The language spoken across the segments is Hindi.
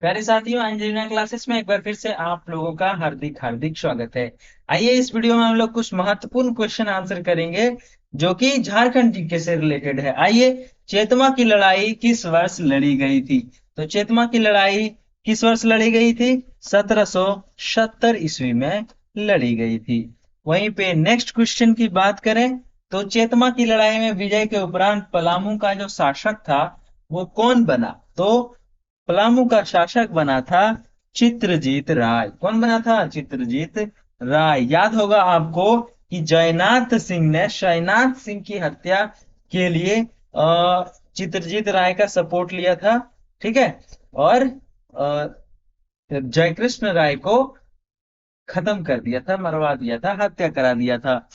प्यारे साथियों, इंजीनियरिंग क्लासेस में एक बार फिर से आप लोगों का हार्दिक हार्दिक स्वागत है। आइए इस वीडियो में हम लोग कुछ महत्वपूर्ण क्वेश्चन आंसर करेंगे जो कि झारखंड जीके से रिलेटेड है। आइए, चेतमा की लड़ाई किस वर्ष लड़ी गई थी? तो चेतमा की लड़ाई किस वर्ष लड़ी गई थी? 1770 ईस्वी में लड़ी गई थी। वहीं पे नेक्स्ट क्वेश्चन की बात करें तो चेतमा की लड़ाई में विजय के उपरांत पलामू का जो शासक था वो कौन बना? तो पलामू का शासक बना था चित्रजीत राय। कौन बना था? चित्रजीत राय। याद होगा आपको कि जयनाथ सिंह ने शयनाथ सिंह की हत्या के लिए चित्रजीत राय का सपोर्ट लिया था। ठीक है। और जयकृष्ण राय को खत्म कर दिया था, मरवा दिया था, हत्या करा दिया था।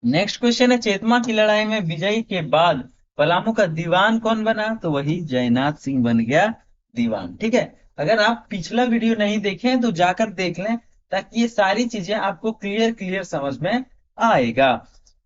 नेक्स्ट क्वेश्चन है, चेतमा की लड़ाई में विजय के बाद पलामू का दीवान कौन बना? तो वही जयनाथ सिंह बन गया दीवान। ठीक है। अगर आप पिछला वीडियो नहीं देखे हैं तो जाकर देख लें, ताकि ये सारी चीजें आपको क्लियर क्लियर समझ में आएगा।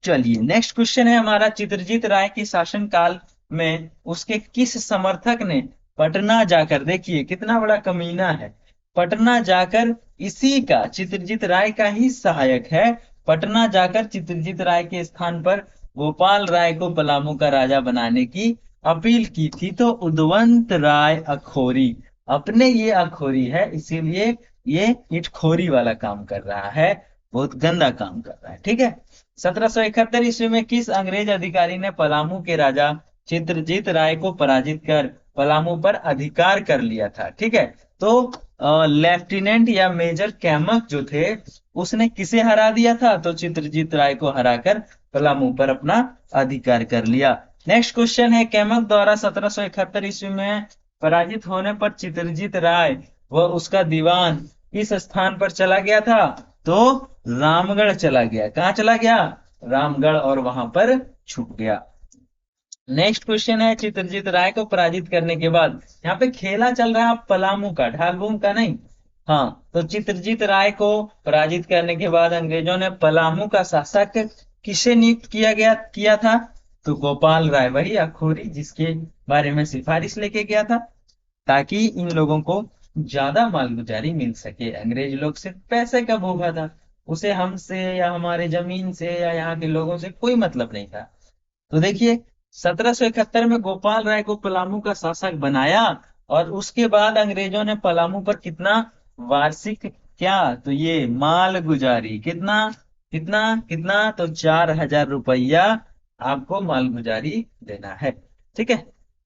चलिए, नेक्स्ट क्वेश्चन है हमारा, चित्रजीत राय के शासनकाल में उसके किस समर्थक ने पटना जाकर, देखिए कितना बड़ा कमीना है, पटना जाकर इसी का, चित्रजीत राय का ही सहायक है, पटना जाकर चित्रजीत राय के स्थान पर गोपाल राय को पलामू का राजा बनाने की अपील की थी? तो उदवंत राय अखोरी। अपने ये अखोरी है, इसीलिए ये इटखोरी वाला काम कर रहा है, बहुत गंदा काम कर रहा है। ठीक है। 1771 ईस्वी में किस अंग्रेज अधिकारी ने पलामू के राजा चित्रजीत राय को पराजित कर पलामू पर अधिकार कर लिया था? ठीक है। तो लेफ्टिनेंट या मेजर कैमक जो थे, उसने किसे हरा दिया था? तो चित्रजीत राय को हराकर पलामू पर अपना अधिकार कर लिया। नेक्स्ट क्वेश्चन है, कैमक द्वारा 1771 ईस्वी में पराजित होने पर चित्रजीत राय व उसका दीवान किस स्थान पर चला गया था? तो रामगढ़ चला गया। कहाँ चला गया? रामगढ़। और वहां पर छुप गया। नेक्स्ट क्वेश्चन है, चित्रजीत राय को पराजित करने के बाद, यहाँ पे खेला चल रहा है पलामू का, ढालबूम का नहीं। हाँ, तो चित्रजीत राय को पराजित करने के बाद अंग्रेजों ने पलामू का शासक किसे नियुक्त किया था? तो गोपाल राय, वही अखोरी जिसके बारे में सिफारिश लेके गया था, ताकि इन लोगों को ज्यादा मालगुजारी मिल सके। अंग्रेज लोग सिर्फ पैसे का भूखा था, उसे हमसे या हमारे जमीन से या यहाँ के लोगों से कोई मतलब नहीं था। तो देखिए, 1771 में गोपाल राय को पलामू का शासक बनाया, और उसके बाद अंग्रेजों ने पलामू पर कितना वार्षिक, क्या, तो ये माल गुजारी, कितना कितना कितना, तो 4000 रुपया आपको माल गुजारी देना है। ठीक है।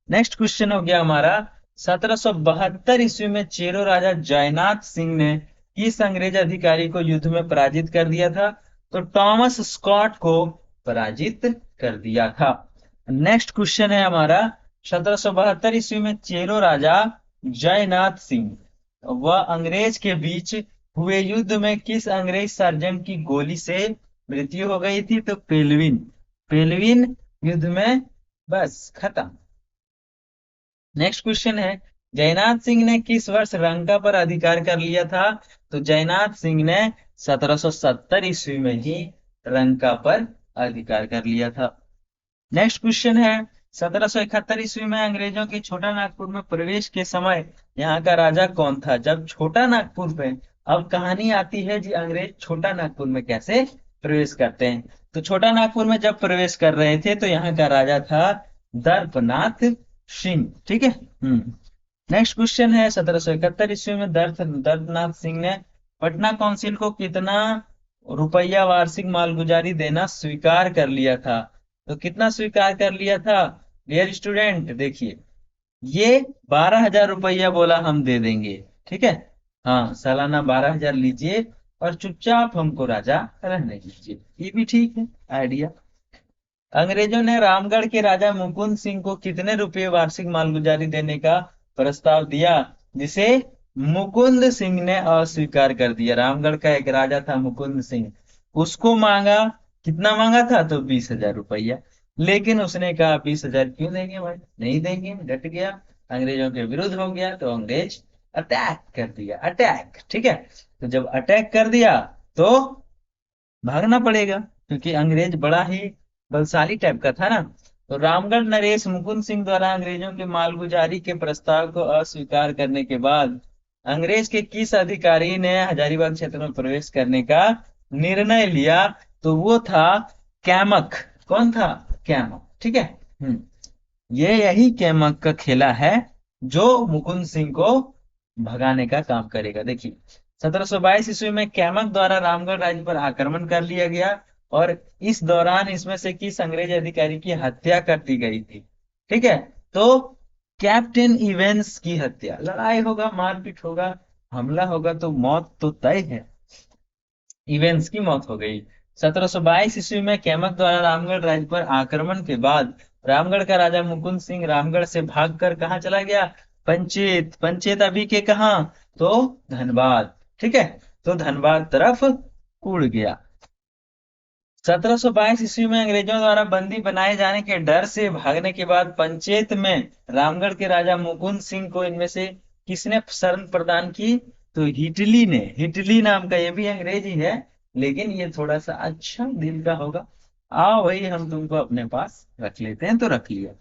नेक्स्ट क्वेश्चन हो गया हमारा, 1772 ईस्वी में चेरो राजा जयनाथ सिंह ने किस अंग्रेज अधिकारी को युद्ध में पराजित कर दिया था? तो टॉमस स्कॉट को पराजित कर दिया था। नेक्स्ट क्वेश्चन है हमारा, 1772 ईस्वी में चेरो राजा जयनाथ सिंह व अंग्रेज के बीच हुए युद्ध में किस अंग्रेज सर्जन की गोली से मृत्यु हो गई थी? तो पेलविन। पेलविन युद्ध में बस खत्म। नेक्स्ट क्वेश्चन है, जयनाथ सिंह ने किस वर्ष रंका पर अधिकार कर लिया था? तो जयनाथ सिंह ने 1770 ईस्वी में ही रंका पर अधिकार कर लिया था। नेक्स्ट क्वेश्चन है, 1771 ईस्वी में अंग्रेजों के छोटा नागपुर में प्रवेश के समय यहाँ का राजा कौन था? जब छोटा नागपुर में, अब कहानी आती है जी, अंग्रेज छोटा नागपुर में कैसे प्रवेश करते हैं। तो छोटा नागपुर में जब प्रवेश कर रहे थे तो यहाँ का राजा था दर्पनाथ सिंह। ठीक है। नेक्स्ट क्वेश्चन है, 1771 ईस्वी में दर्पनाथ सिंह ने पटना काउंसिल को कितना रुपया वार्षिक मालगुजारी देना स्वीकार कर लिया था? तो कितना स्वीकार कर लिया था? डियर स्टूडेंट, देखिए, ये 12,000 रुपया बोला हम दे देंगे। ठीक है। हाँ, सालाना 12,000 लीजिए और चुपचाप हमको राजा रहने दीजिए। ये भी ठीक है आइडिया। अंग्रेजों ने रामगढ़ के राजा मुकुंद सिंह को कितने रुपए वार्षिक मालगुजारी देने का प्रस्ताव दिया, जिसे मुकुंद सिंह ने अस्वीकार कर दिया? रामगढ़ का एक राजा था मुकुंद सिंह, उसको मांगा, कितना मांगा था? तो 20,000 रुपया। लेकिन उसने कहा 20,000 क्यों देंगे भाई, नहीं देंगे, डट गया, अंग्रेजों के विरुद्ध हो गया। तो अंग्रेज अटैक कर दिया, अटैक। ठीक है। तो जब अटैक कर दिया तो भागना पड़ेगा, क्योंकि अंग्रेज बड़ा ही बलशाली टाइप का था ना। तो रामगढ़ नरेश मुकुंद सिंह द्वारा अंग्रेजों के मालगुजारी के प्रस्ताव को अस्वीकार करने के बाद अंग्रेज के किस अधिकारी ने हजारीबाग क्षेत्र में प्रवेश करने का निर्णय लिया? तो वो था कैमक। कौन था? कैमक। ठीक है। ये यही कैमक का खेला है जो मुकुंद सिंह को भगाने का काम करेगा। देखिए 1722 ईस्वी में कैमक द्वारा रामगढ़ राज्य पर आक्रमण कर लिया गया और इस दौरान इसमें से किस अंग्रेज अधिकारी की हत्या कर दी गई थी? ठीक है। तो कैप्टन इवेंस की हत्या। लड़ाई होगा, मारपीट होगा, हमला होगा तो मौत तो तय है। इवेंस की मौत हो गई। 1722 ईस्वी में कैमक द्वारा रामगढ़ राज्य पर आक्रमण के बाद रामगढ़ का राजा मुकुंद सिंह रामगढ़ से भागकर कहाँ चला गया? पंचेत। पंचेत अभी के कहाँ? तो धनबाद। ठीक है। तो धनबाद तरफ उड़ गया। 1722 ईस्वी में अंग्रेजों द्वारा बंदी बनाए जाने के डर से भागने के बाद पंचेत में रामगढ़ के राजा मुकुंद सिंह को इनमें से किसने शरण प्रदान की? तो हिटली ने। हिटली नाम का ये भी अंग्रेज ही है, लेकिन ये थोड़ा सा अच्छा दिल का होगा। आओ भाई हम तुमको अपने पास रख लेते हैं, तो रख लिया।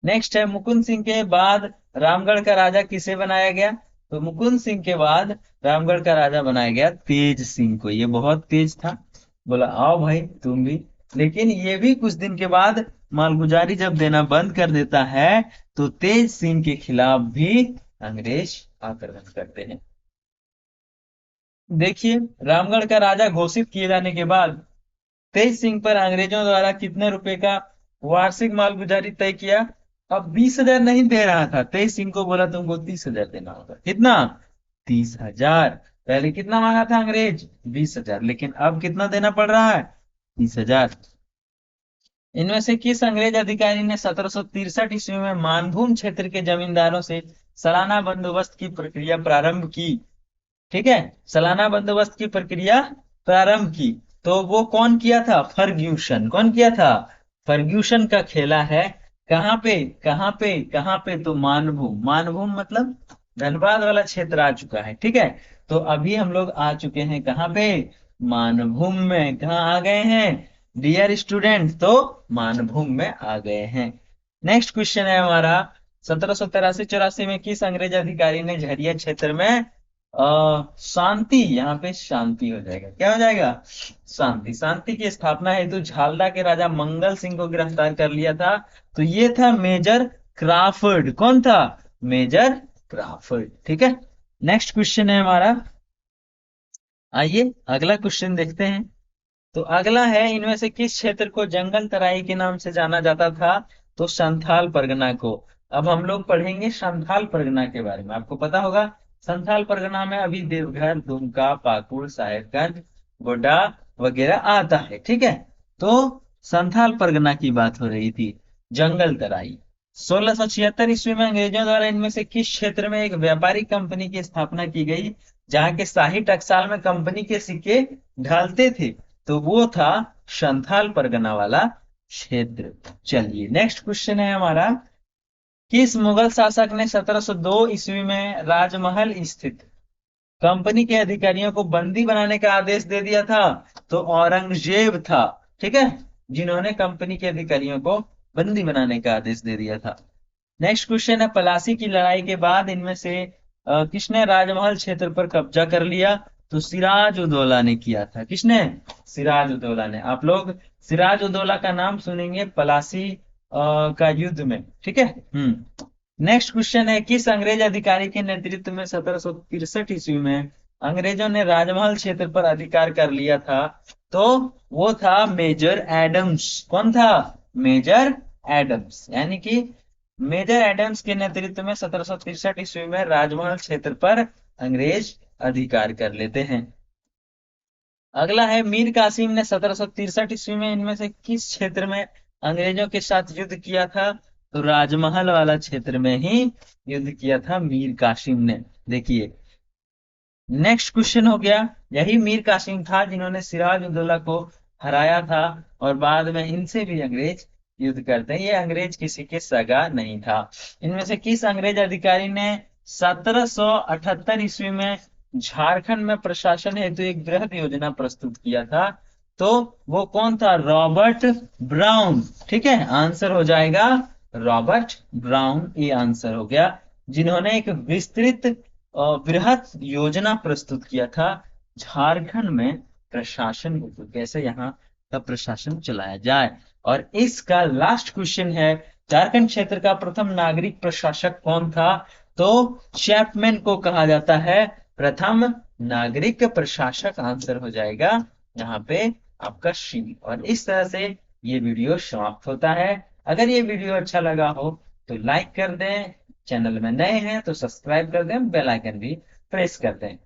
नेक्स्ट है मुकुंद सिंह के बाद रामगढ़ का राजा किसे बनाया गया? तो मुकुंद सिंह के बाद रामगढ़ का राजा बनाया गया तेज सिंह को। ये बहुत तेज था, बोला आओ भाई तुम भी। लेकिन ये भी कुछ दिन के बाद मालगुजारी जब देना बंद कर देता है तो तेज सिंह के खिलाफ भी अंग्रेज आक्रमण करते हैं। देखिए रामगढ़ का राजा घोषित किए जाने के बाद तेज सिंह पर अंग्रेजों द्वारा कितने रुपए का वार्षिक मालगुजारी तय किया? अब 20,000 नहीं दे रहा था, तेज सिंह को बोला तुमको 30,000 देना होगा। कितना? 30,000। पहले कितना मांगा था अंग्रेज? 20,000। लेकिन अब कितना देना पड़ रहा है? 30,000। इनमें से किस अंग्रेज अधिकारी ने 1763 ईस्वी में मानभूम क्षेत्र के जमींदारों से सालाना बंदोबस्त की प्रक्रिया प्रारंभ की? ठीक है। सालाना बंदोबस्त की प्रक्रिया प्रारंभ की। तो वो कौन किया था? फर्ग्यूसन। कौन किया था? फर्ग्यूसन का खेला है। कहाँ पे? कहाँ पे? कहाँ पे? तो मानभूम। मानभूम मतलब धनबाद वाला क्षेत्र आ चुका है। ठीक है। तो अभी हम लोग आ चुके हैं कहाँ पे? मानभूम में। कहाँ आ गए हैं डियर स्टूडेंट? तो मानभूम में आ गए हैं। नेक्स्ट क्वेश्चन है हमारा 1783-84 में किस अंग्रेज अधिकारी ने झरिया क्षेत्र में शांति, यहाँ पे शांति हो जाएगा। क्या हो जाएगा? शांति। शांति की स्थापना हेतु झालदा के राजा मंगल सिंह को गिरफ्तार कर लिया था। तो ये था मेजर क्राफर्ड। कौन था? Major Crawford. ठीक है। नेक्स्ट क्वेश्चन है हमारा, आइए अगला क्वेश्चन देखते हैं। तो अगला है इनमें से किस क्षेत्र को जंगल तराई के नाम से जाना जाता था? तो संथाल परगना को। अब हम लोग पढ़ेंगे संथाल परगना के बारे में। आपको पता होगा संथाल परगना में अभी देवघर, दुमका, पाकुड़, साहेबगंज, गोड्डा वगैरह आता है। ठीक है। तो संथाल परगना की बात हो रही थी। जंगल तराई। 1676 ईस्वी में अंग्रेजों द्वारा इनमें से किस क्षेत्र में एक व्यापारिक कंपनी की स्थापना की गई जहां के शाही टकसाल में कंपनी के सिक्के ढालते थे? तो वो था संथाल परगना वाला क्षेत्र। चलिए नेक्स्ट क्वेश्चन है हमारा, किस मुगल शासक ने 1702 ईस्वी में राजमहल स्थित कंपनी के अधिकारियों को बंदी बनाने का आदेश दे दिया था? तो औरंगजेब था। ठीक है। जिन्होंने कंपनी के अधिकारियों को बंदी बनाने का आदेश दे दिया था। नेक्स्ट क्वेश्चन है प्लासी की लड़ाई के बाद इनमें से किसने राजमहल क्षेत्र पर कब्जा कर लिया? तो सिराज उदौला ने किया था। किसने? सिराज उदौला ने। आप लोग सिराज उदौला का नाम सुनेंगे प्लासी का युद्ध में। ठीक है। नेक्स्ट क्वेश्चन है किस अंग्रेज अधिकारी के नेतृत्व में 1763 ईस्वी में अंग्रेजों ने राजमहल क्षेत्र पर अधिकार कर लिया था? तो वो था मेजर एडम्स। कौन था? Major Adams. यानी कि मेजर एडम्स के नेतृत्व में 1763 ईस्वी में राजमहल क्षेत्र पर अंग्रेज अधिकार कर लेते हैं। अगला है मीर कासिम ने 1763 ईस्वी में इनमें से किस क्षेत्र में अंग्रेजों के साथ युद्ध किया था? तो राजमहल वाला क्षेत्र में ही युद्ध किया था मीर कासिम ने। देखिए नेक्स्ट क्वेश्चन हो गया, यही मीर कासिम था जिन्होंने सिराज उदौला को हराया था और बाद में इनसे भी अंग्रेज युद्ध करते हैं। ये अंग्रेज किसी के सगा नहीं था। इनमें से किस अंग्रेज अधिकारी ने 1778 ईस्वी में झारखंड में प्रशासन हेतु एक बृहद योजना प्रस्तुत किया था? तो वो कौन था? Robert brown. ठीक है, आंसर हो जाएगा रॉबर्ट ब्राउन, ये आंसर हो गया, जिन्होंने एक विस्तृत बृहत योजना प्रस्तुत किया था झारखंड में प्रशासन को, तो कैसे यहाँ का प्रशासन चलाया जाए। और इसका लास्ट क्वेश्चन है, झारखंड क्षेत्र का प्रथम नागरिक प्रशासक कौन था? तो चैपमैन को कहा जाता है प्रथम नागरिक प्रशासक, आंसर हो जाएगा यहाँ पे आपका सी। और इस तरह से ये वीडियो समाप्त होता है। अगर ये वीडियो अच्छा लगा हो तो लाइक कर दें, चैनल में नए हैं तो सब्सक्राइब कर दें, बेल आइकन भी प्रेस कर दें।